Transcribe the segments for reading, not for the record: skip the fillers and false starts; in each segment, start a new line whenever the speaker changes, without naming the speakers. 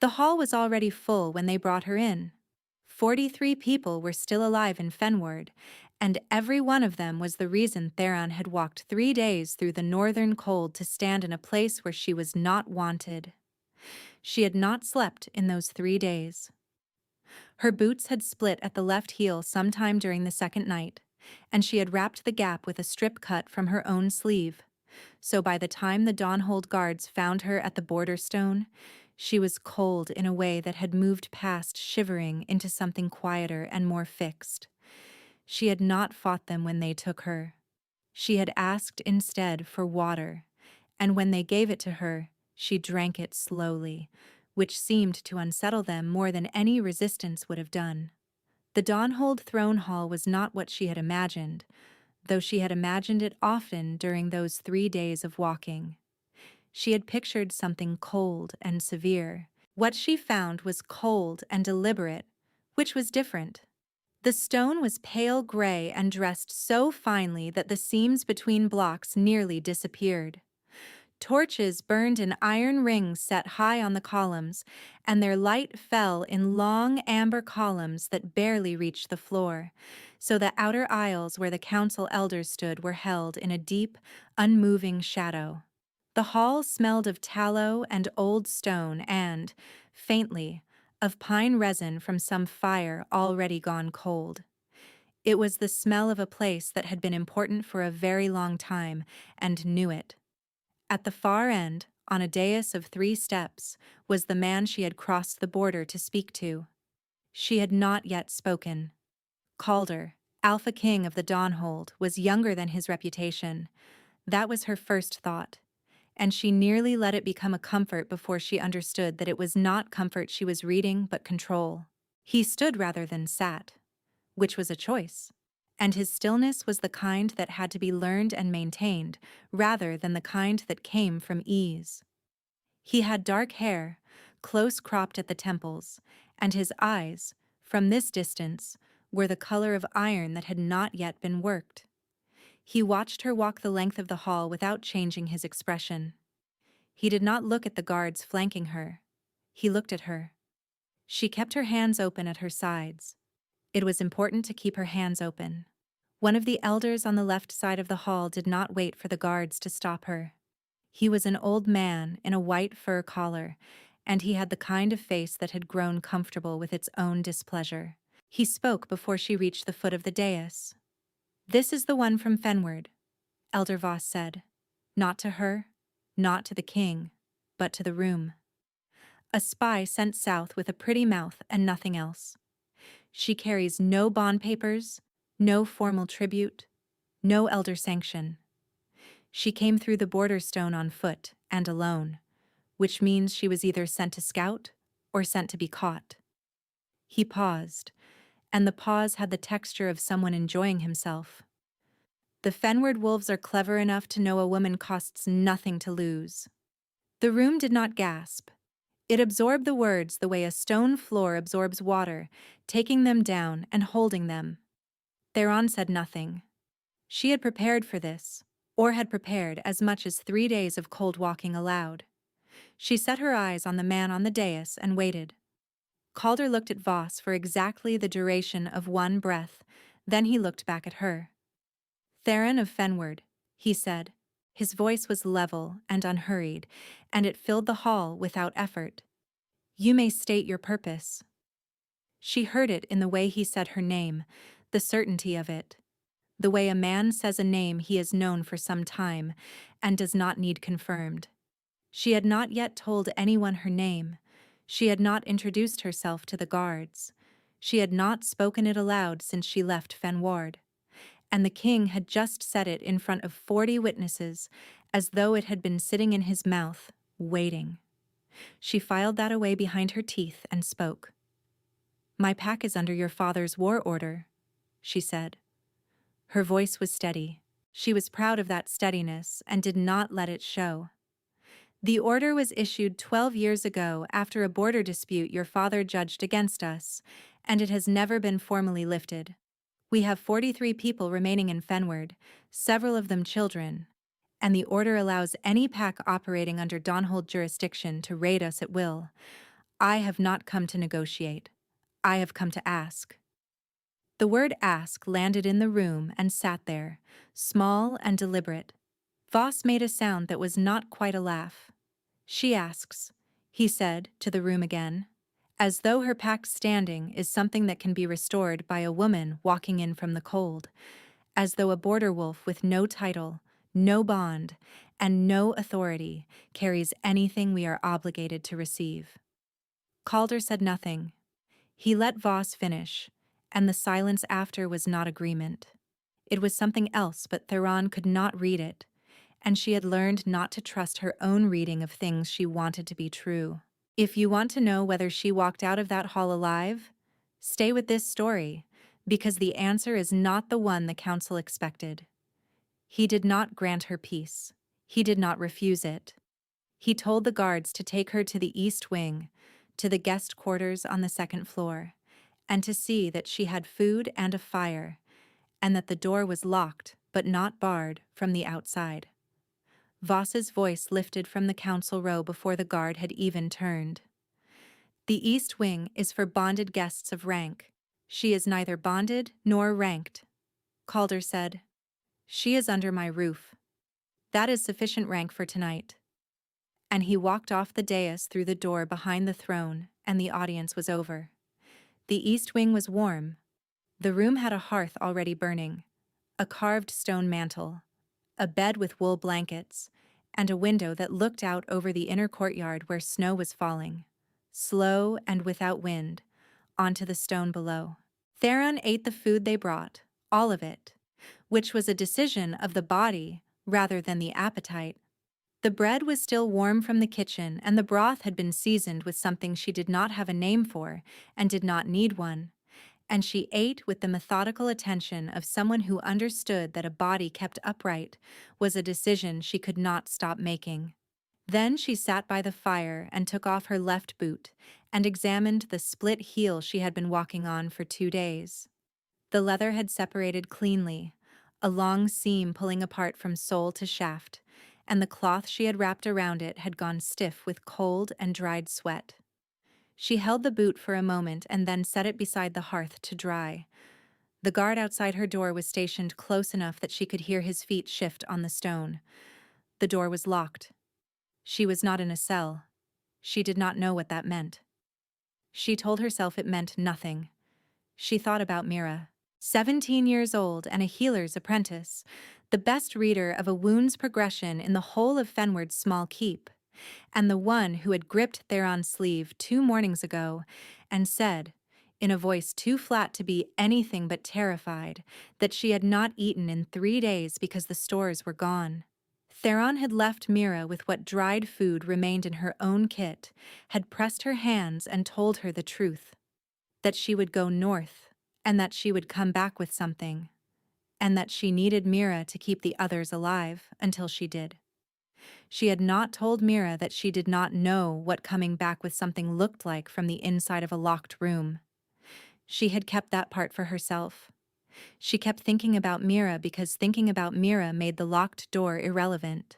The hall was already full when they brought her in. 43 people were still alive in Fenward, and every one of them was the reason Theron had walked 3 days through the northern cold to stand in a place where she was not wanted. She had not slept in those 3 days. Her boots had split at the left heel sometime during the second night, and she had wrapped the gap with a strip cut from her own sleeve. So by the time the Dawnhold guards found her at the border stone, she was cold in a way that had moved past shivering into something quieter and more fixed. She had not fought them when they took her. She had asked instead for water, and when they gave it to her, she drank it slowly, which seemed to unsettle them more than any resistance would have done. The Dawnhold throne hall was not what she had imagined, though she had imagined it often during those 3 days of walking. She had pictured something cold and severe. What she found was cold and deliberate, which was different. The stone was pale gray and dressed so finely that the seams between blocks nearly disappeared. Torches burned in iron rings set high on the columns, and their light fell in long amber columns that barely reached the floor, so the outer aisles where the council elders stood were held in a deep, unmoving shadow. The hall smelled of tallow and old stone and, faintly, of pine resin from some fire already gone cold. It was the smell of a place that had been important for a very long time and knew it. At the far end, on a dais of 3 steps, was the man she had crossed the border to speak to. She had not yet spoken. Calder, Alpha King of the Dawnhold, was younger than his reputation. That was her first thought, and she nearly let it become a comfort before she understood that it was not comfort she was reading but control. He stood rather than sat, which was a choice, and his stillness was the kind that had to be learned and maintained, rather than the kind that came from ease. He had dark hair, close cropped at the temples, and his eyes, from this distance, were the color of iron that had not yet been worked. He watched her walk the length of the hall without changing his expression. He did not look at the guards flanking her. He looked at her. She kept her hands open at her sides. It was important to keep her hands open. One of the elders on the left side of the hall did not wait for the guards to stop her. He was an old man in a white fur collar, and he had the kind of face that had grown comfortable with its own displeasure. He spoke before she reached the foot of the dais. "This is the one from Fenward," Elder Voss said. Not to her, not to the king, but to the room. "A spy sent south with a pretty mouth and nothing else. She carries no bond papers, no formal tribute, no elder sanction. She came through the border stone on foot and alone, which means she was either sent to scout or sent to be caught." He paused, and the pause had the texture of someone enjoying himself. "The Fenward wolves are clever enough to know a woman costs nothing to lose." The room did not gasp. It absorbed the words the way a stone floor absorbs water, taking them down and holding them. Theron said nothing. She had prepared for this, or had prepared as much as 3 days of cold walking allowed. She set her eyes on the man on the dais and waited. Calder looked at Voss for exactly the duration of one breath, then he looked back at her. "Theron of Fenward," he said. His voice was level and unhurried, and it filled the hall without effort. "You may state your purpose." She heard it in the way he said her name, the certainty of it. The way a man says a name he has known for some time and does not need confirmed. She had not yet told anyone her name. She had not introduced herself to the guards. She had not spoken it aloud since she left Fenward. And the king had just said it in front of 40 witnesses, as though it had been sitting in his mouth, waiting. She filed that away behind her teeth and spoke. "My pack is under your father's war order," she said. Her voice was steady. She was proud of that steadiness and did not let it show. "The order was issued 12 years ago after a border dispute your father judged against us, and it has never been formally lifted. We have 43 people remaining in Fenward, several of them children, and the order allows any pack operating under Dawnhold jurisdiction to raid us at will. I have not come to negotiate. I have come to ask. The word ask landed in the room and sat there, small and deliberate. Voss made a sound that was not quite a laugh. She asks, he said to the room again, as though her packed standing is something that can be restored by a woman walking in from the cold, as though a border wolf with no title, no bond, and no authority carries anything we are obligated to receive. Calder said nothing. He let Voss finish, and the silence after was not agreement. It was something else, but Theron could not read it, and she had learned not to trust her own reading of things she wanted to be true. If you want to know whether she walked out of that hall alive, stay with this story, because the answer is not the one the council expected. He did not grant her peace. He did not refuse it. He told the guards to take her to the east wing, to the guest quarters on the second floor, and to see that she had food and a fire, and that the door was locked but not barred from the outside. Voss's voice lifted from the council row before the guard had even turned. The east wing is for bonded guests of rank. She is neither bonded nor ranked. Calder said, "She is under my roof. That is sufficient rank for tonight." And he walked off the dais through the door behind the throne, and the audience was over. The east wing was warm. The room had a hearth already burning, a carved stone mantel, a bed with wool blankets, and a window that looked out over the inner courtyard where snow was falling, slow and without wind, onto the stone below. Theron ate the food they brought, all of it, which was a decision of the body rather than the appetite. The bread was still warm from the kitchen, and the broth had been seasoned with something she did not have a name for and did not need one, and she ate with the methodical attention of someone who understood that a body kept upright was a decision she could not stop making. Then she sat by the fire and took off her left boot and examined the split heel she had been walking on for 2 days. The leather had separated cleanly, a long seam pulling apart from sole to shaft, and the cloth she had wrapped around it had gone stiff with cold and dried sweat. She held the boot for a moment and then set it beside the hearth to dry. The guard outside her door was stationed close enough that she could hear his feet shift on the stone. The door was locked. She was not in a cell. She did not know what that meant. She told herself it meant nothing. She thought about Mira, 17 years old and a healer's apprentice, the best reader of a wound's progression in the whole of Fenward's small keep, and the one who had gripped Theron's sleeve 2 mornings ago and said, in a voice too flat to be anything but terrified, that she had not eaten in 3 days because the stores were gone. Theron had left Mira with what dried food remained in her own kit, had pressed her hands and told her the truth, that she would go north, and that she would come back with something, and that she needed Mira to keep the others alive until she did. She had not told Mira that she did not know what coming back with something looked like from the inside of a locked room. She had kept that part for herself. She kept thinking about Mira because thinking about Mira made the locked door irrelevant.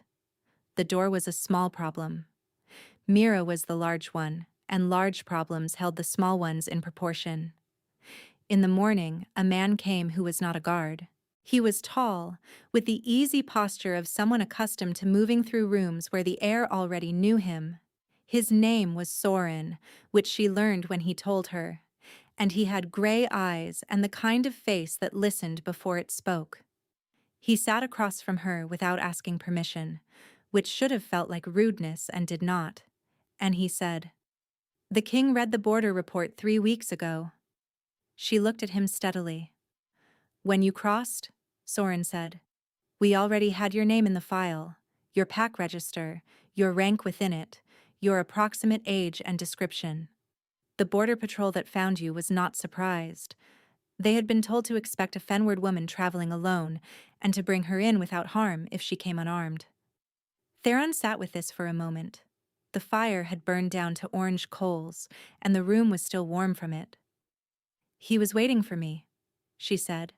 The door was a small problem. Mira was the large one, and large problems held the small ones in proportion. In the morning, a man came who was not a guard. He was tall, with the easy posture of someone accustomed to moving through rooms where the air already knew him. His name was Sorin, which she learned when he told her, and he had gray eyes and the kind of face that listened before it spoke. He sat across from her without asking permission, which should have felt like rudeness and did not, and he said, "The king read the border report 3 weeks ago." She looked at him steadily. "When you crossed," Sorin said, "we already had your name in the file, your pack register, your rank within it, your approximate age and description. The border patrol that found you was not surprised. They had been told to expect a Fenward woman traveling alone and to bring her in without harm if she came unarmed." Theron sat with this for a moment. The fire had burned down to orange coals, and the room was still warm from it. "He was waiting for me," she said.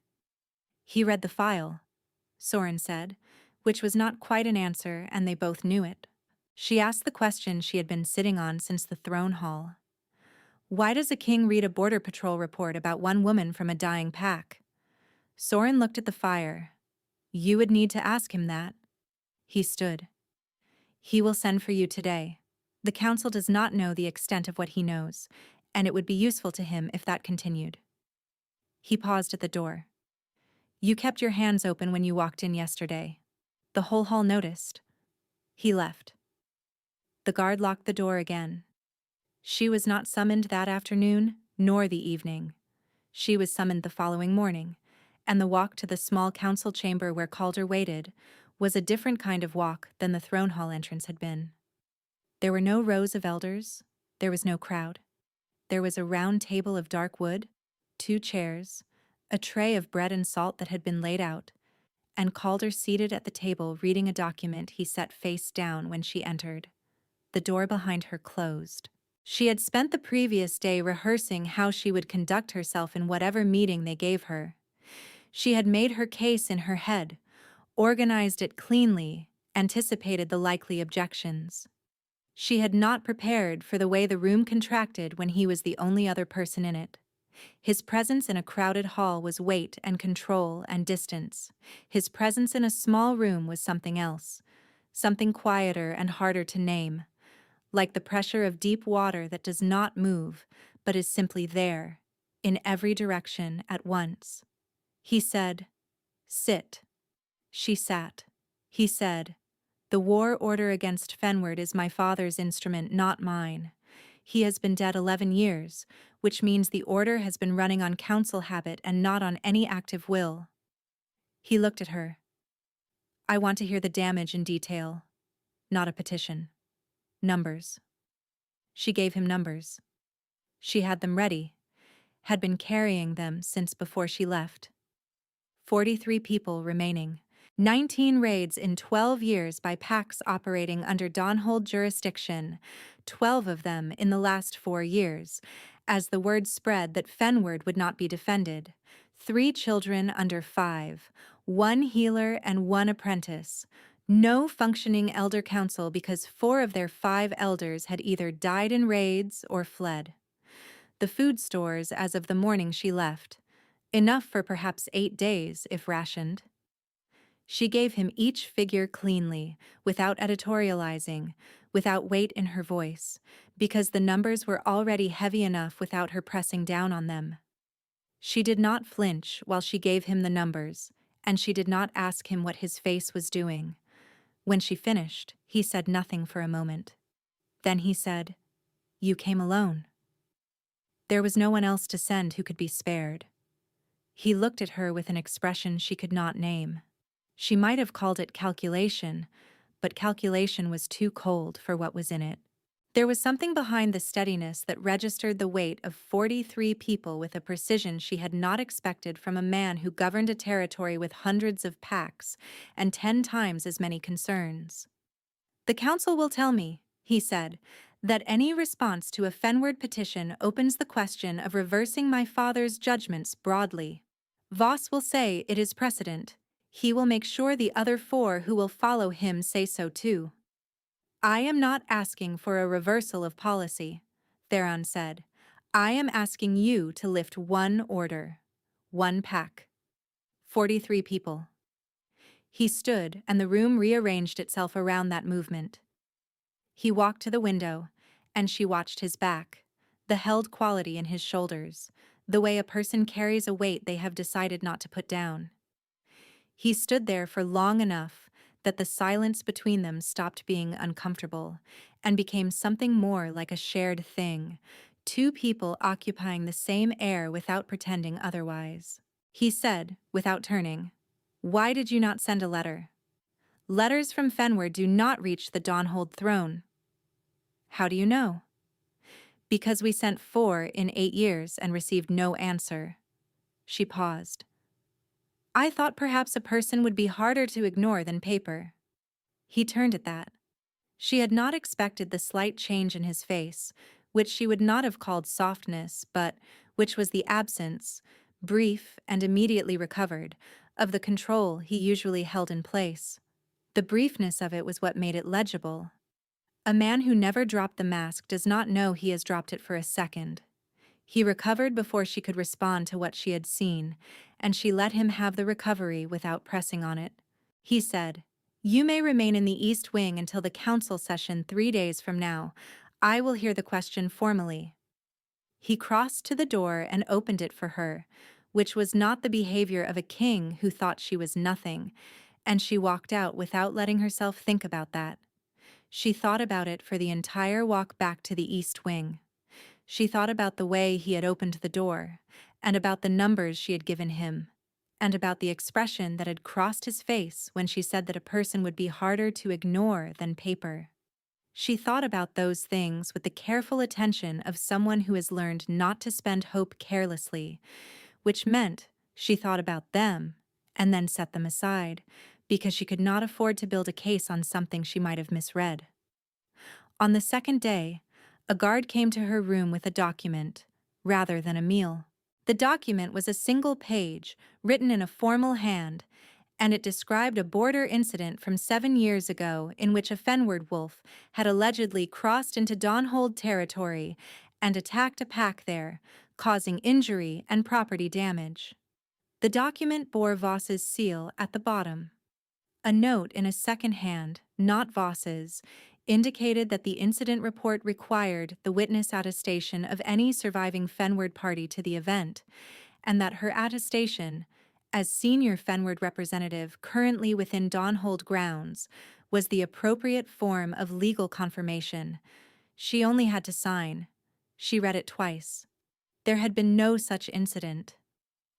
"He read the file," Sorin said, which was not quite an answer, and they both knew it. She asked the question she had been sitting on since the throne hall. Why does a king read a border patrol report about one woman from a dying pack? Soren looked at the fire. You would need to ask him that. He stood. He will send for you today. The council does not know the extent of what he knows, and it would be useful to him if that continued. He paused at the door. You kept your hands open when you walked in yesterday. The whole hall noticed. He left. The guard locked the door again. She was not summoned that afternoon, nor the evening. She was summoned the following morning, and the walk to the small council chamber where Calder waited was a different kind of walk than the throne hall entrance had been. There were no rows of elders, there was no crowd. There was a round table of dark wood, 2 chairs, a tray of bread and salt that had been laid out, and Calder seated at the table reading a document he set face down when she entered. The door behind her closed. She had spent the previous day rehearsing how she would conduct herself in whatever meeting they gave her. She had made her case in her head, organized it cleanly, anticipated the likely objections. She had not prepared for the way the room contracted when he was the only other person in it. His presence in a crowded hall was weight and control and distance. His presence in a small room was something else, something quieter and harder to name, like the pressure of deep water that does not move, but is simply there, in every direction at once. He said, "Sit." She sat. He said, "The war order against Fenward is my father's instrument, not mine. He has been dead 11 years, which means the order has been running on council habit and not on any active will." He looked at her. "I want to hear the damage in detail, not a petition. Numbers." She gave him numbers. She had them ready, had been carrying them since before she left. 43 people remaining. 19 raids in 12 years by packs operating under Dawnhold jurisdiction, 12 of them in the last 4 years, as the word spread that Fenward would not be defended. 3 children under 5, 1 healer and 1 apprentice. No functioning elder council because 4 of their 5 elders had either died in raids or fled. The food stores as of the morning she left. Enough for perhaps 8 days if rationed. She gave him each figure cleanly, without editorializing, without weight in her voice, because the numbers were already heavy enough without her pressing down on them. She did not flinch while she gave him the numbers, and she did not ask him what his face was doing. When she finished, he said nothing for a moment. Then he said, "You came alone." There was no one else to send who could be spared. He looked at her with an expression she could not name. She might have called it calculation, but calculation was too cold for what was in it. There was something behind the steadiness that registered the weight of 43 people with a precision she had not expected from a man who governed a territory with hundreds of packs and 10 times as many concerns. "The council will tell me," he said, "that any response to a Fenward petition opens the question of reversing my father's judgments broadly. Voss will say it is precedent. He will make sure the other 4 who will follow him say so too." "I am not asking for a reversal of policy," Theron said. "I am asking you to lift 1 order, 1 pack. 43 people." He stood, and the room rearranged itself around that movement. He walked to the window, and she watched his back, the held quality in his shoulders, the way a person carries a weight they have decided not to put down. He stood there for long enough that the silence between them stopped being uncomfortable and became something more like a shared thing, 2 people occupying the same air without pretending otherwise. He said, without turning, "Why did you not send a letter?" "Letters from Fenward do not reach the Dawnhold throne." "How do you know?" "Because we sent 4 in 8 years and received no answer." She paused. "I thought perhaps a person would be harder to ignore than paper." He turned at that. She had not expected the slight change in his face, which she would not have called softness, but which was the absence, brief and immediately recovered, of the control he usually held in place. The briefness of it was what made it legible. A man who never dropped the mask does not know he has dropped it for a second. He recovered before she could respond to what she had seen, and she let him have the recovery without pressing on it. He said, "You may remain in the East Wing until the council session 3 days from now. I will hear the question formally." He crossed to the door and opened it for her, which was not the behavior of a king who thought she was nothing, and she walked out without letting herself think about that. She thought about it for the entire walk back to the East Wing. She thought about the way he had opened the door, and about the numbers she had given him, and about the expression that had crossed his face when she said that a person would be harder to ignore than paper. She thought about those things with the careful attention of someone who has learned not to spend hope carelessly, which meant she thought about them and then set them aside, because she could not afford to build a case on something she might have misread. On the second day, a guard came to her room with a document, rather than a meal. The document was a single page, written in a formal hand, and it described a border incident from 7 years ago in which a Fenward wolf had allegedly crossed into Donhold territory and attacked a pack there, causing injury and property damage. The document bore Voss's seal at the bottom. A note in a second hand, not Voss's, indicated that the incident report required the witness attestation of any surviving Fenward party to the event, and that her attestation, as senior Fenward representative currently within Donhold grounds, was the appropriate form of legal confirmation. She only had to sign. She read it twice. There had been no such incident.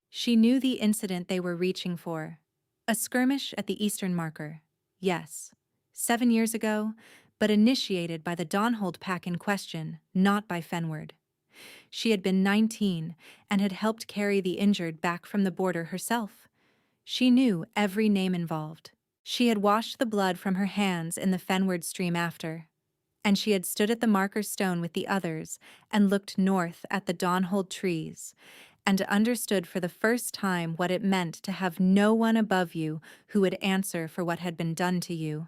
She knew the incident they were reaching for. A skirmish at the Eastern Marker. Yes. 7 years ago, but initiated by the Donhold pack in question, not by Fenward. She had been 19 and had helped carry the injured back from the border herself. She knew every name involved. She had washed the blood from her hands in the Fenward stream after, and she had stood at the marker stone with the others and looked north at the Donhold trees, and understood for the first time what it meant to have no one above you who would answer for what had been done to you.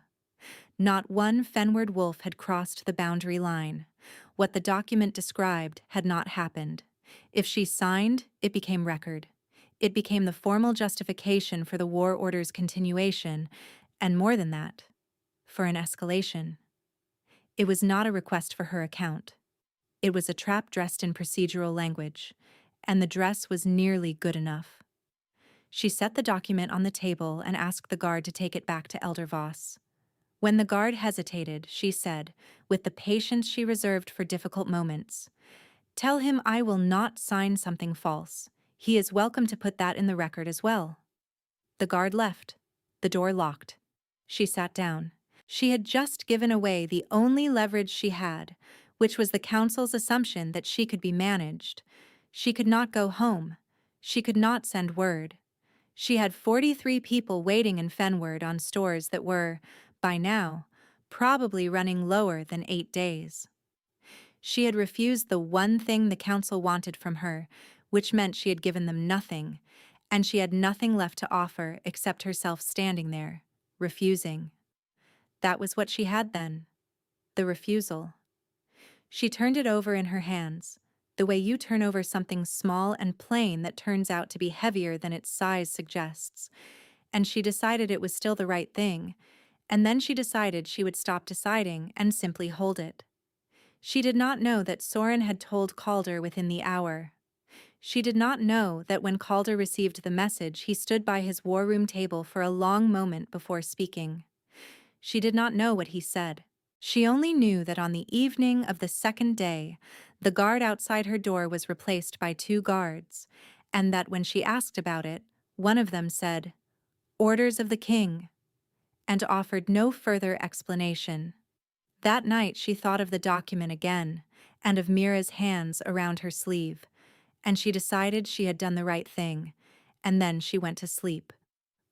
Not one Fenward wolf had crossed the boundary line. What the document described had not happened. If she signed, it became record. It became the formal justification for the war order's continuation, and more than that, for an escalation. It was not a request for her account. It was a trap dressed in procedural language, and the dress was nearly good enough. She set the document on the table and asked the guard to take it back to Elder Voss. When the guard hesitated, she said, with the patience she reserved for difficult moments, "Tell him I will not sign something false. He is welcome to put that in the record as well." The guard left. The door locked. She sat down. She had just given away the only leverage she had, which was the council's assumption that she could be managed. She could not go home. She could not send word. She had 43 people waiting in Fenward on stores that were, by now, probably running lower than 8 days. She had refused the one thing the council wanted from her, which meant she had given them nothing, and she had nothing left to offer except herself standing there, refusing. That was what she had then, the refusal. She turned it over in her hands, the way you turn over something small and plain that turns out to be heavier than its size suggests, and she decided it was still the right thing, and then she decided she would stop deciding and simply hold it. She did not know that Soren had told Calder within the hour. She did not know that when Calder received the message, he stood by his war room table for a long moment before speaking. She did not know what he said. She only knew that on the evening of the second day, the guard outside her door was replaced by 2 guards, and that when she asked about it, one of them said, "Orders of the king," and offered no further explanation. That night she thought of the document again, and of Mira's hands around her sleeve, and she decided she had done the right thing, and then she went to sleep,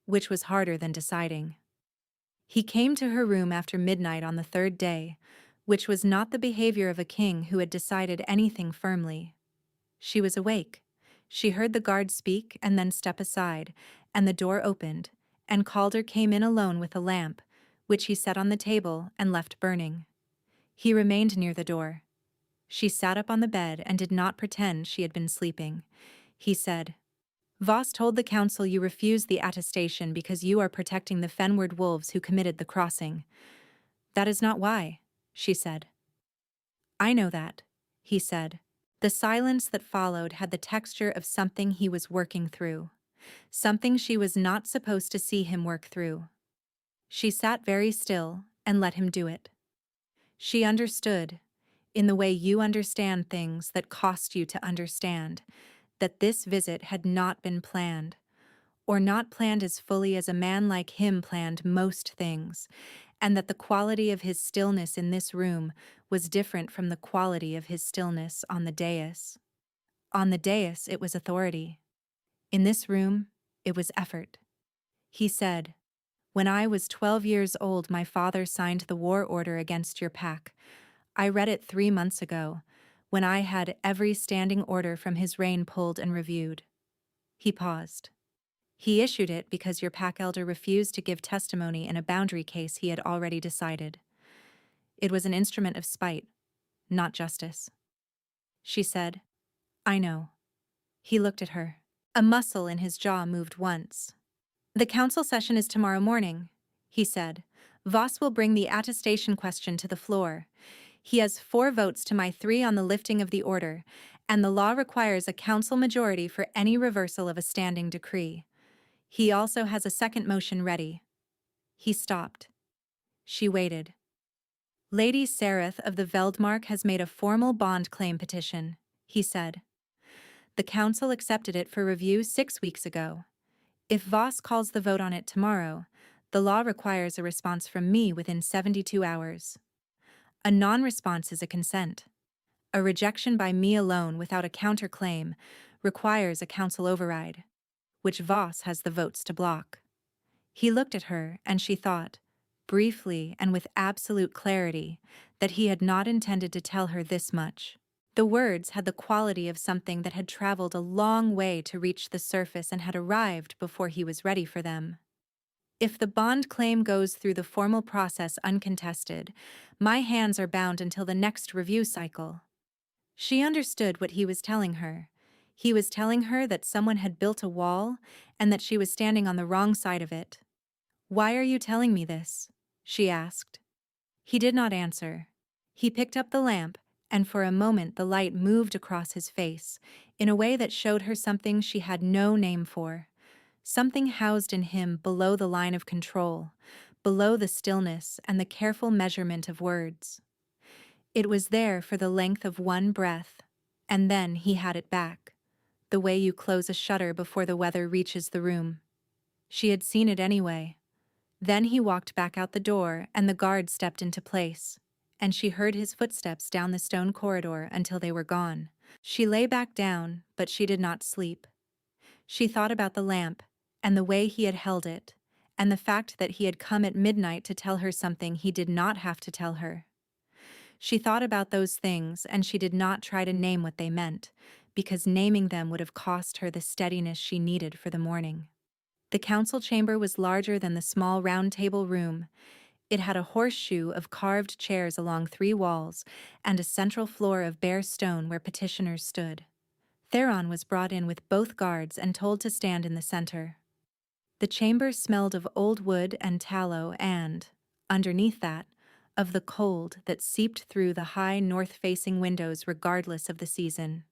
which was harder than deciding. He came to her room after midnight on the third day, which was not the behavior of a king who had decided anything firmly. She was awake. She heard the guard speak and then step aside, and the door opened, and Calder came in alone with a lamp, which he set on the table and left burning. He remained near the door. She sat up on the bed and did not pretend she had been sleeping. He said, Voss told the council you refused the attestation because you are protecting the Fenward wolves who committed the crossing. That is not why, she said. I know that, he said. The silence that followed had the texture of something he was working through, something she was not supposed to see him work through. She sat very still and let him do it. She understood, in the way you understand things that cost you to understand, that this visit had not been planned, or not planned as fully as a man like him planned most things, and that the quality of his stillness in this room was different from the quality of his stillness on the dais. On the dais, it was authority. In this room, it was effort. He said, When I was 12 years old, my father signed the war order against your pack. I read it 3 months ago, when I had every standing order from his reign pulled and reviewed. He paused. He issued it because your pack elder refused to give testimony in a boundary case he had already decided. It was an instrument of spite, not justice. She said, I know. He looked at her. A muscle in his jaw moved once. The council session is tomorrow morning, he said. Voss will bring the attestation question to the floor. He has 4 votes to my 3 on the lifting of the order, and the law requires a council majority for any reversal of a standing decree. He also has a second motion ready. He stopped. She waited. Lady Sereth of the Veldmark has made a formal bond claim petition, he said. The council accepted it for review 6 weeks ago. If Voss calls the vote on it tomorrow, the law requires a response from me within 72 hours. A non-response is a consent. A rejection by me alone without a counterclaim requires a council override, which Voss has the votes to block. He looked at her, and she thought, briefly and with absolute clarity, that he had not intended to tell her this much. The words had the quality of something that had traveled a long way to reach the surface and had arrived before he was ready for them. If the bond claim goes through the formal process uncontested, my hands are bound until the next review cycle. She understood what he was telling her. He was telling her that someone had built a wall and that she was standing on the wrong side of it. Why are you telling me this? She asked. He did not answer. He picked up the lamp, and for a moment the light moved across his face, in a way that showed her something she had no name for. Something housed in him below the line of control, below the stillness and the careful measurement of words. It was there for the length of one breath, and then he had it back, the way you close a shutter before the weather reaches the room. She had seen it anyway. Then he walked back out the door, and the guard stepped into place, and she heard his footsteps down the stone corridor until they were gone. She lay back down, but she did not sleep. She thought about the lamp, and the way he had held it, and the fact that he had come at midnight to tell her something he did not have to tell her. She thought about those things, and she did not try to name what they meant, because naming them would have cost her the steadiness she needed for the morning. The council chamber was larger than the small round table room. It had a horseshoe of carved chairs along 3 walls, and a central floor of bare stone where petitioners stood. Theron was brought in with both guards and told to stand in the center. The chamber smelled of old wood and tallow and, underneath that, of the cold that seeped through the high north-facing windows regardless of the season.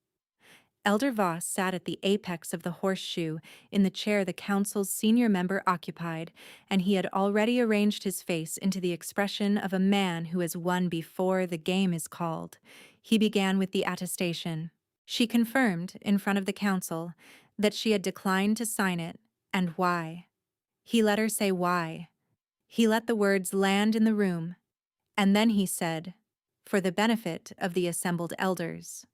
Elder Voss sat at the apex of the horseshoe in the chair the council's senior member occupied, and he had already arranged his face into the expression of a man who has won before the game is called. He began with the attestation. She confirmed, in front of the council, that she had declined to sign it, and why. He let her say why. He let the words land in the room, and then he said, for the benefit of the assembled elders.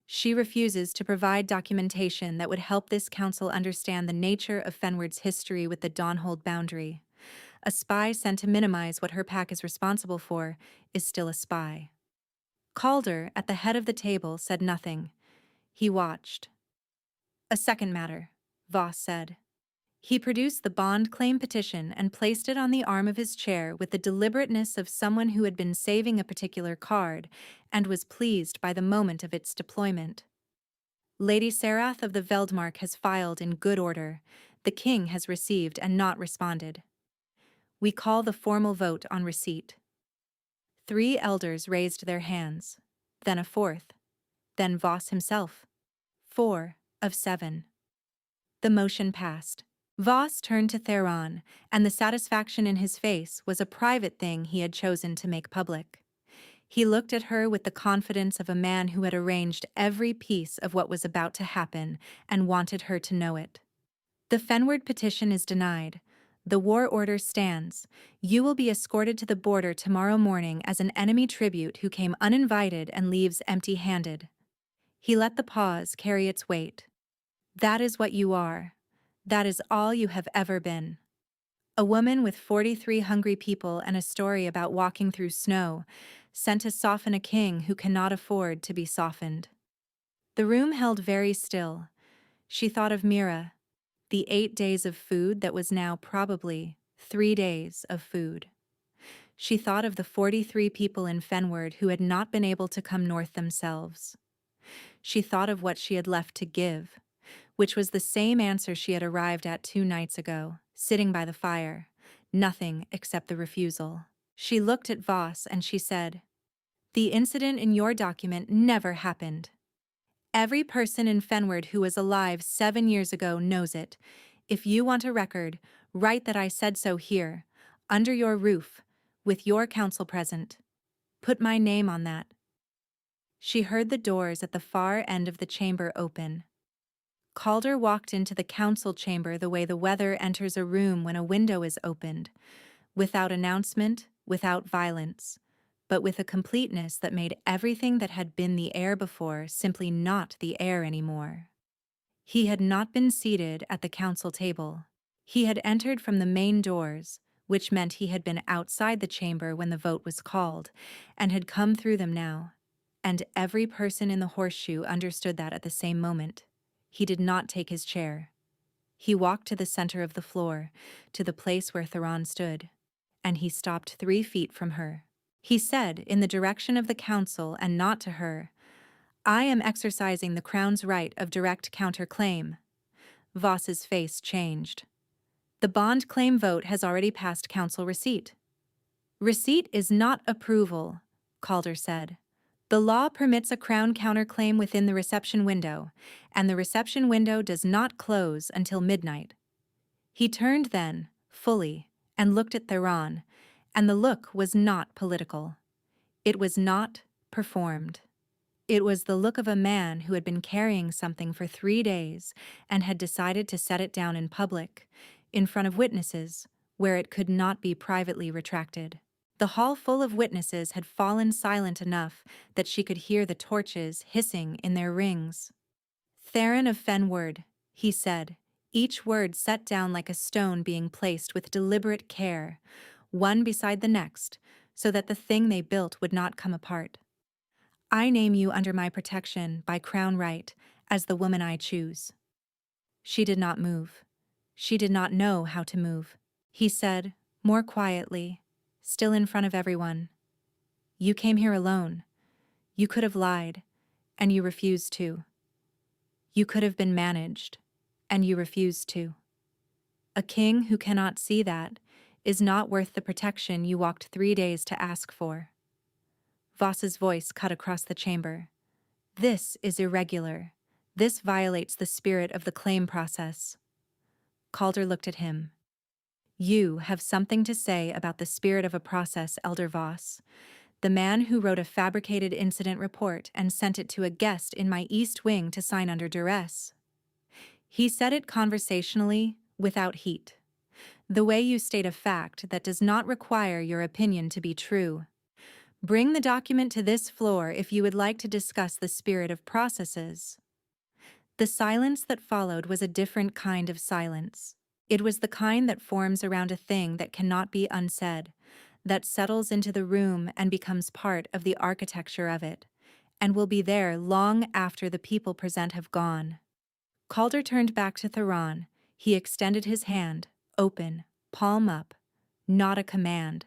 She refuses to provide documentation that would help this council understand the nature of Fenward's history with the Dawnhold boundary. A spy sent to minimize what her pack is responsible for is still a spy. Calder, at the head of the table, said nothing. He watched. A second matter, Voss said. He produced the bond claim petition and placed it on the arm of his chair with the deliberateness of someone who had been saving a particular card and was pleased by the moment of its deployment. Lady Serath of the Veldmark has filed in good order. The king has received and not responded. We call the formal vote on receipt. 3 elders raised their hands, then a fourth, then Voss himself. 4 of 7. The motion passed. Voss turned to Theron, and the satisfaction in his face was a private thing he had chosen to make public. He looked at her with the confidence of a man who had arranged every piece of what was about to happen and wanted her to know it. The Fenward petition is denied. The war order stands. You will be escorted to the border tomorrow morning as an enemy tribute who came uninvited and leaves empty-handed. He let the pause carry its weight. That is what you are. That is all you have ever been. A woman with 43 hungry people and a story about walking through snow, sent to soften a king who cannot afford to be softened. The room held very still. She thought of Mira, the 8 days of food that was now probably 3 days of food. She thought of the 43 people in Fenward who had not been able to come north themselves. She thought of what she had left to give, which was the same answer she had arrived at 2 nights ago, sitting by the fire, nothing except the refusal. She looked at Voss and she said, "The incident in your document never happened. Every person in Fenward who was alive 7 years ago knows it. If you want a record, write that I said so here, under your roof, with your council present. Put my name on that." She heard the doors at the far end of the chamber open. Calder walked into the council chamber the way the weather enters a room when a window is opened, without announcement, without violence, but with a completeness that made everything that had been the air before simply not the air anymore. He had not been seated at the council table. He had entered from the main doors, which meant he had been outside the chamber when the vote was called, and had come through them now, and every person in the horseshoe understood that at the same moment. He did not take his chair. He walked to the center of the floor, to the place where Theron stood, and he stopped 3 feet from her. He said, in the direction of the council and not to her, "I am exercising the Crown's right of direct counterclaim." Voss's face changed. "The bond claim vote has already passed council receipt." "Receipt is not approval," Calder said. "The law permits a Crown counterclaim within the reception window, and the reception window does not close until midnight." He turned then, fully, and looked at Theron, and the look was not political. It was not performed. It was the look of a man who had been carrying something for 3 days and had decided to set it down in public, in front of witnesses, where it could not be privately retracted. The hall full of witnesses had fallen silent enough that she could hear the torches hissing in their rings. "Theron of Fenward," he said, each word set down like a stone being placed with deliberate care, one beside the next, so that the thing they built would not come apart. "I name you under my protection, by Crown right, as the woman I choose." She did not move. She did not know how to move. He said, more quietly, still in front of everyone, "You came here alone. You could have lied, and you refused to. You could have been managed, and you refused to. A king who cannot see that is not worth the protection you walked 3 days to ask for." Voss's voice cut across the chamber. "This is irregular. This violates the spirit of the claim process." Calder looked at him. "You have something to say about the spirit of a process, Elder Voss. The man who wrote a fabricated incident report and sent it to a guest in my East Wing to sign under duress." He said it conversationally, without heat. "The way you state a fact that does not require your opinion to be true. Bring the document to this floor if you would like to discuss the spirit of processes." The silence that followed was a different kind of silence. It was the kind that forms around a thing that cannot be unsaid, that settles into the room and becomes part of the architecture of it, and will be there long after the people present have gone. Calder turned back to Theron, He extended his hand, open, palm up, not a command.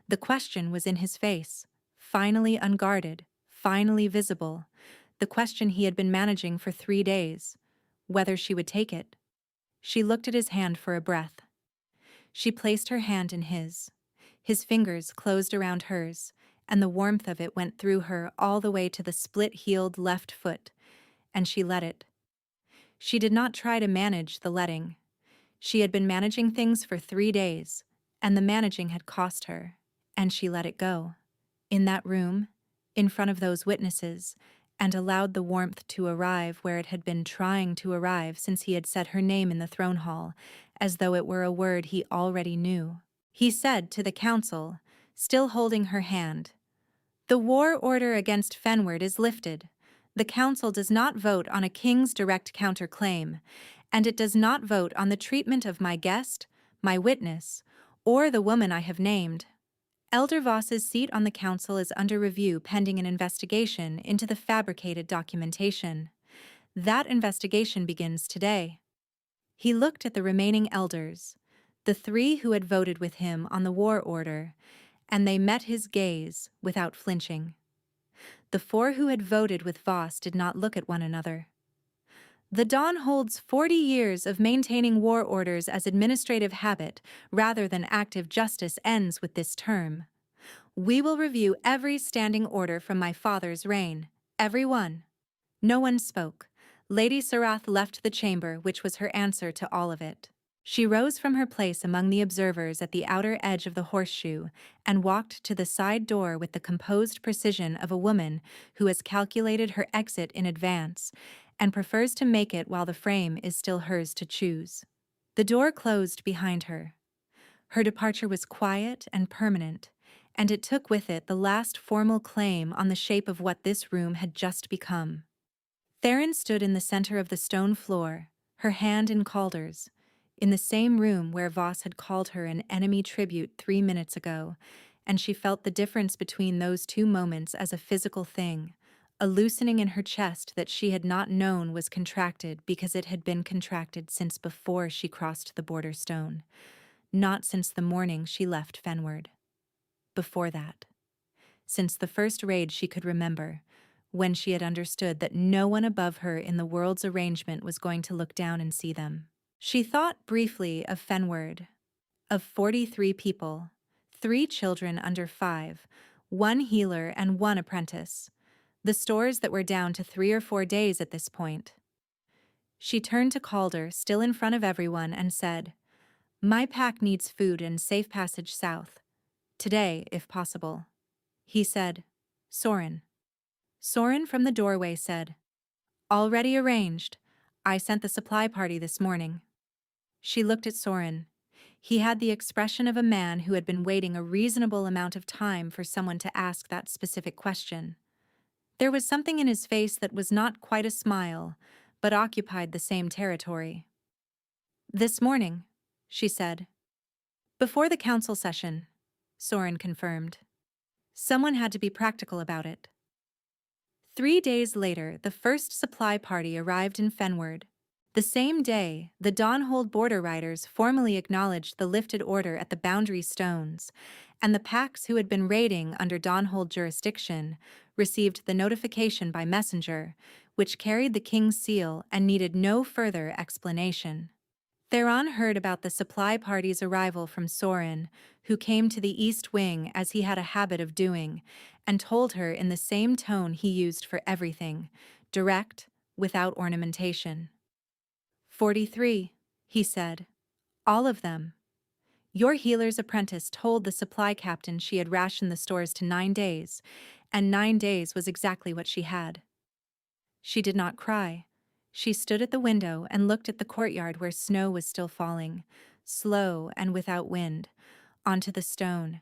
The question was in his face, finally unguarded, finally visible, the question he had been managing for 3 days, whether she would take it. She looked at his hand for a breath. She placed her hand in his. His fingers closed around hers, and the warmth of it went through her all the way to the split-heeled left foot, and she let it. She did not try to manage the letting. She had been managing things for 3 days, and the managing had cost her, and she let it go. In that room, in front of those witnesses, and allowed the warmth to arrive where it had been trying to arrive since he had said her name in the throne hall, as though it were a word he already knew. He said to the council, still holding her hand, "The war order against Fenward is lifted. The council does not vote on a king's direct counterclaim, and it does not vote on the treatment of my guest, my witness, or the woman I have named. Elder Voss's seat on the council is under review pending an investigation into the fabricated documentation. That investigation begins today." He looked at the remaining elders, the 3 who had voted with him on the war order, and they met his gaze without flinching. The 4 who had voted with Voss did not look at one another. "The Dawn holds 40 years of maintaining war orders as administrative habit rather than active justice ends with this term. We will review every standing order from my father's reign, every one." No one spoke. Lady Sarath left the chamber, which was her answer to all of it. She rose from her place among the observers at the outer edge of the horseshoe and walked to the side door with the composed precision of a woman who has calculated her exit in advance and prefers to make it while the frame is still hers to choose. The door closed behind her. Her departure was quiet and permanent, and it took with it the last formal claim on the shape of what this room had just become. Theron stood in the center of the stone floor, her hand in Calder's, in the same room where Voss had called her an enemy tribute 3 minutes ago, and she felt the difference between those 2 moments as a physical thing, a loosening in her chest that she had not known was contracted because it had been contracted since before she crossed the border stone, not since the morning she left Fenward. Before that. Since the first raid she could remember, when she had understood that no one above her in the world's arrangement was going to look down and see them. She thought briefly of Fenward, of 43 people, 3 children under 5, 1 healer and 1 apprentice, the stores that were down to 3 or 4 days at this point. She turned to Calder, still in front of everyone, and said, "My pack needs food and safe passage south. Today, if possible." He said, "Soren." Soren from the doorway said, "Already arranged. I sent the supply party this morning." She looked at Soren. He had the expression of a man who had been waiting a reasonable amount of time for someone to ask that specific question. There was something in his face that was not quite a smile, but occupied the same territory. "This morning," she said. "Before the council session," Soren confirmed. Someone had to be practical about it. 3 days later, the first supply party arrived in Fenward. The same day, the Dawnhold border riders formally acknowledged the lifted order at the boundary stones, and the packs who had been raiding under Dawnhold jurisdiction received the notification by messenger, which carried the king's seal and needed no further explanation. Theron heard about the supply party's arrival from Soren, who came to the East Wing as he had a habit of doing, and told her in the same tone he used for everything, direct, without ornamentation. 43, he said. All of them. Your healer's apprentice told the supply captain she had rationed the stores to 9 days, and 9 days was exactly what she had. She did not cry. She stood at the window and looked at the courtyard where snow was still falling, slow and without wind, onto the stone,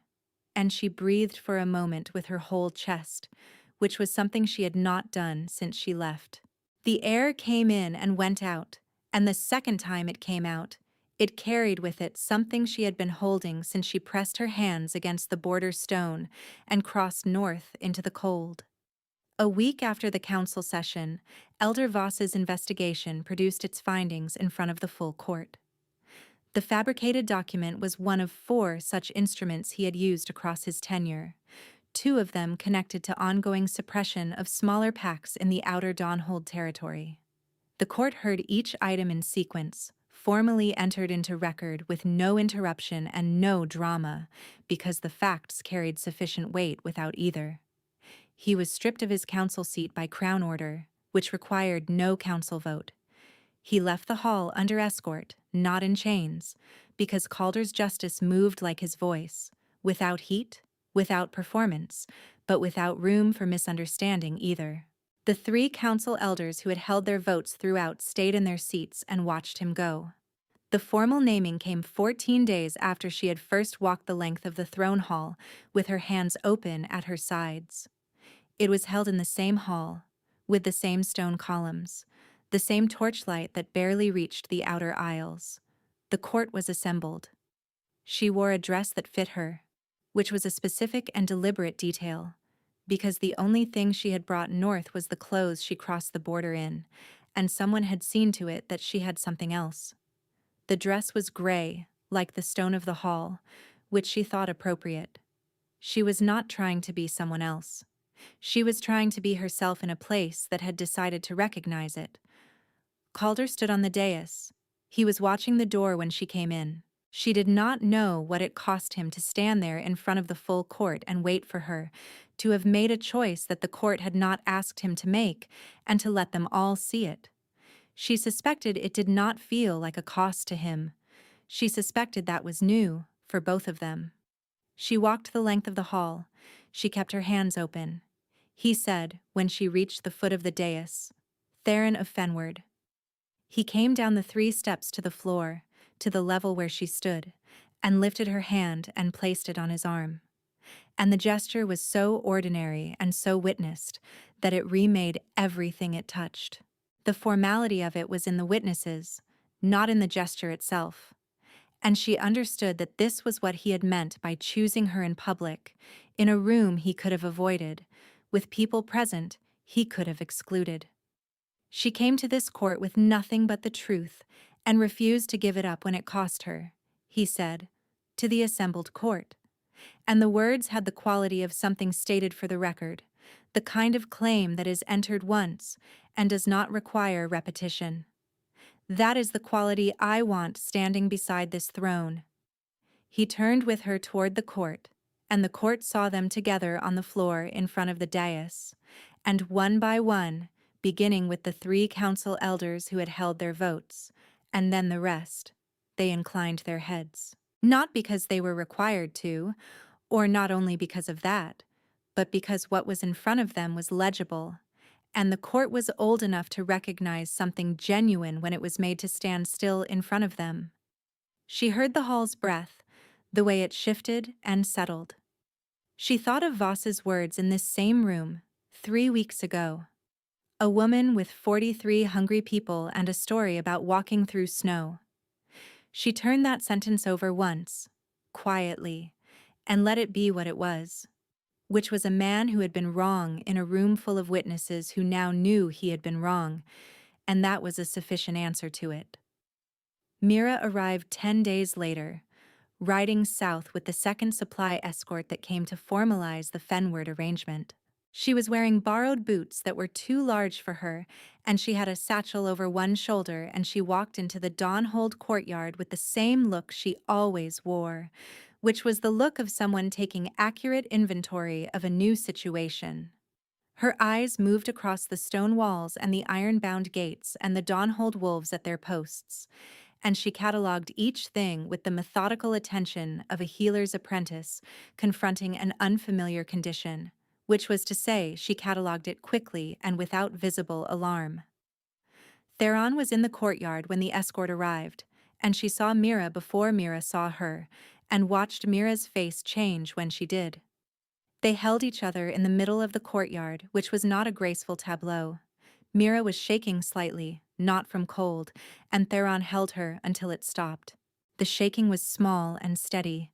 and she breathed for a moment with her whole chest, which was something she had not done since she left. The air came in and went out, and the second time it came out, it carried with it something she had been holding since she pressed her hands against the border stone and crossed north into the cold. A week after the council session, Elder Voss's investigation produced its findings in front of the full court. The fabricated document was one of 4 such instruments he had used across his tenure, 2 of them connected to ongoing suppression of smaller pacts in the outer Dawnhold territory. The court heard each item in sequence, formally entered into record with no interruption and no drama, because the facts carried sufficient weight without either. He was stripped of his council seat by crown order, which required no council vote. He left the hall under escort, not in chains, because Calder's justice moved like his voice, without heat, without performance, but without room for misunderstanding either. The 3 council elders who had held their votes throughout stayed in their seats and watched him go. The formal naming came 14 days after she had first walked the length of the throne hall, with her hands open at her sides. It was held in the same hall, with the same stone columns, the same torchlight that barely reached the outer aisles. The court was assembled. She wore a dress that fit her, which was a specific and deliberate detail, because the only thing she had brought north was the clothes she crossed the border in, and someone had seen to it that she had something else. The dress was gray, like the stone of the hall, which she thought appropriate. She was not trying to be someone else. She was trying to be herself in a place that had decided to recognize it. Calder stood on the dais. He was watching the door when she came in. She did not know what it cost him to stand there in front of the full court and wait for her, to have made a choice that the court had not asked him to make, and to let them all see it. She suspected it did not feel like a cost to him. She suspected that was new, for both of them. She walked the length of the hall. She kept her hands open. He said, when she reached the foot of the dais, "Theron of Fenward." He came down the 3 steps to the floor, to the level where she stood, and lifted her hand and placed it on his arm. And the gesture was so ordinary and so witnessed that it remade everything it touched. The formality of it was in the witnesses, not in the gesture itself. And she understood that this was what he had meant by choosing her in public, in a room he could have avoided, with people present he could have excluded. She came to this court with nothing but the truth, and refused to give it up when it cost her, he said, to the assembled court. And the words had the quality of something stated for the record, the kind of claim that is entered once and does not require repetition. That is the quality I want standing beside this throne. He turned with her toward the court, and the court saw them together on the floor in front of the dais, and one by one, beginning with the 3 council elders who had held their votes, and then the rest, they inclined their heads. Not because they were required to, or not only because of that, but because what was in front of them was legible, and the court was old enough to recognize something genuine when it was made to stand still in front of them. She heard the hall's breath, the way it shifted and settled. She thought of Voss's words in this same room, 3 weeks ago. A woman with 43 hungry people and a story about walking through snow. She turned that sentence over once, quietly, and let it be what it was, which was a man who had been wrong in a room full of witnesses who now knew he had been wrong, and that was a sufficient answer to it. Mira arrived 10 days later, riding south with the second supply escort that came to formalize the Fenward arrangement. She was wearing borrowed boots that were too large for her, and she had a satchel over one shoulder, and she walked into the Dawnhold courtyard with the same look she always wore, which was the look of someone taking accurate inventory of a new situation. Her eyes moved across the stone walls and the iron-bound gates and the Dawnhold wolves at their posts, and she catalogued each thing with the methodical attention of a healer's apprentice confronting an unfamiliar condition, which was to say she catalogued it quickly and without visible alarm. Theron was in the courtyard when the escort arrived, and she saw Mira before Mira saw her, and watched Mira's face change when she did. They held each other in the middle of the courtyard, which was not a graceful tableau. Mira was shaking slightly, not from cold, and Theron held her until it stopped. The shaking was small and steady,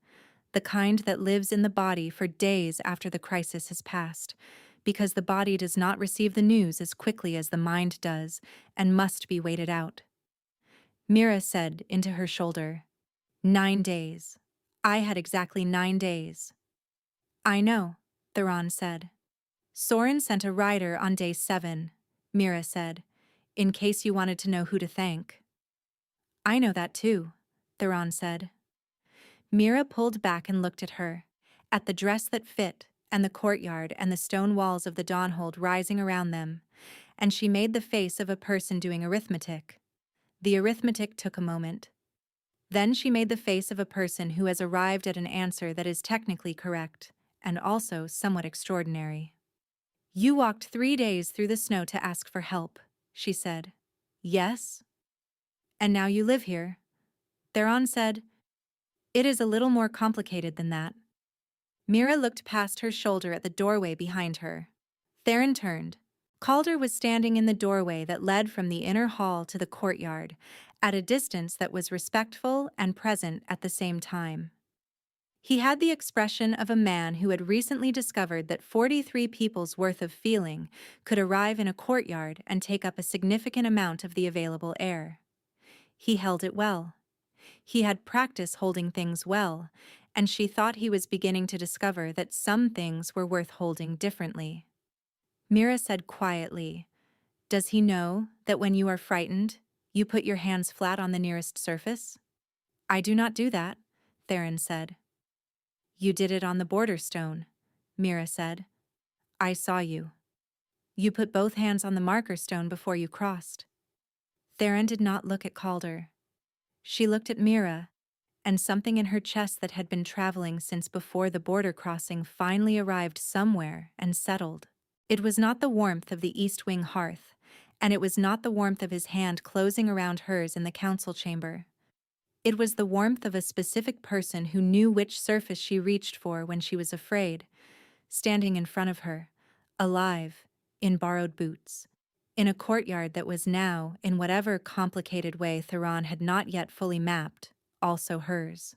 the kind that lives in the body for days after the crisis has passed, because the body does not receive the news as quickly as the mind does, and must be waited out. Mira said into her shoulder, 9 days. I had exactly 9 days. I know, Theron said. Soren sent a rider on day 7, Mira said, in case you wanted to know who to thank. I know that too, Theron said. Mira pulled back and looked at her, at the dress that fit, and the courtyard and the stone walls of the Dawnhold rising around them, and she made the face of a person doing arithmetic. The arithmetic took a moment. Then she made the face of a person who has arrived at an answer that is technically correct, and also somewhat extraordinary. You walked 3 days through the snow to ask for help, she said. Yes? And now you live here. Theron said, It is a little more complicated than that. Mira looked past her shoulder at the doorway behind her. Theron turned. Calder was standing in the doorway that led from the inner hall to the courtyard, at a distance that was respectful and present at the same time. He had the expression of a man who had recently discovered that 43 people's worth of feeling could arrive in a courtyard and take up a significant amount of the available air. He held it well. He had practice holding things well, and she thought he was beginning to discover that some things were worth holding differently. Mira said quietly, Does he know that when you are frightened, you put your hands flat on the nearest surface? I do not do that, Theron said. You did it on the border stone, Mira said. I saw you. You put both hands on the marker stone before you crossed. Theron did not look at Calder. She looked at Mira, and something in her chest that had been traveling since before the border crossing finally arrived somewhere and settled. It was not the warmth of the East Wing hearth, and it was not the warmth of his hand closing around hers in the council chamber. It was the warmth of a specific person who knew which surface she reached for when she was afraid, standing in front of her, alive, in borrowed boots, in a courtyard that was now, in whatever complicated way Theron had not yet fully mapped, also hers.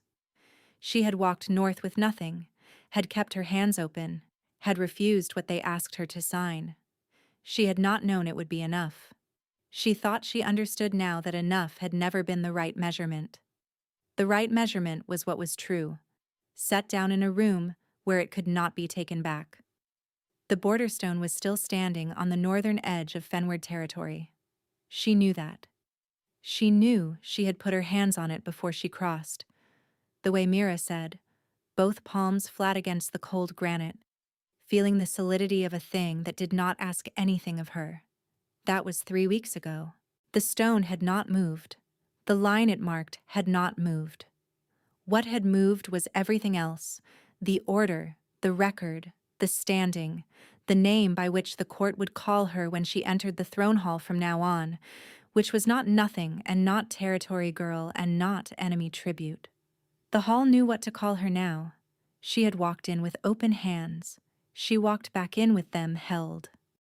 She had walked north with nothing, had kept her hands open, had refused what they asked her to sign. She had not known it would be enough. She thought she understood now that enough had never been the right measurement. The right measurement was what was true, set down in a room where it could not be taken back. The border stone was still standing on the northern edge of Fenward territory. She knew that. She knew she had put her hands on it before she crossed. The way Mira said, both palms flat against the cold granite, feeling the solidity of a thing that did not ask anything of her. That was 3 weeks ago. The stone had not moved. The line it marked had not moved. What had moved was everything else, the order, the record, the standing, the name by which the court would call her when she entered the throne hall from now on, which was not nothing and not territory girl and not enemy tribute. The hall knew what to call her now. She had walked in with open hands. She walked back in with them held.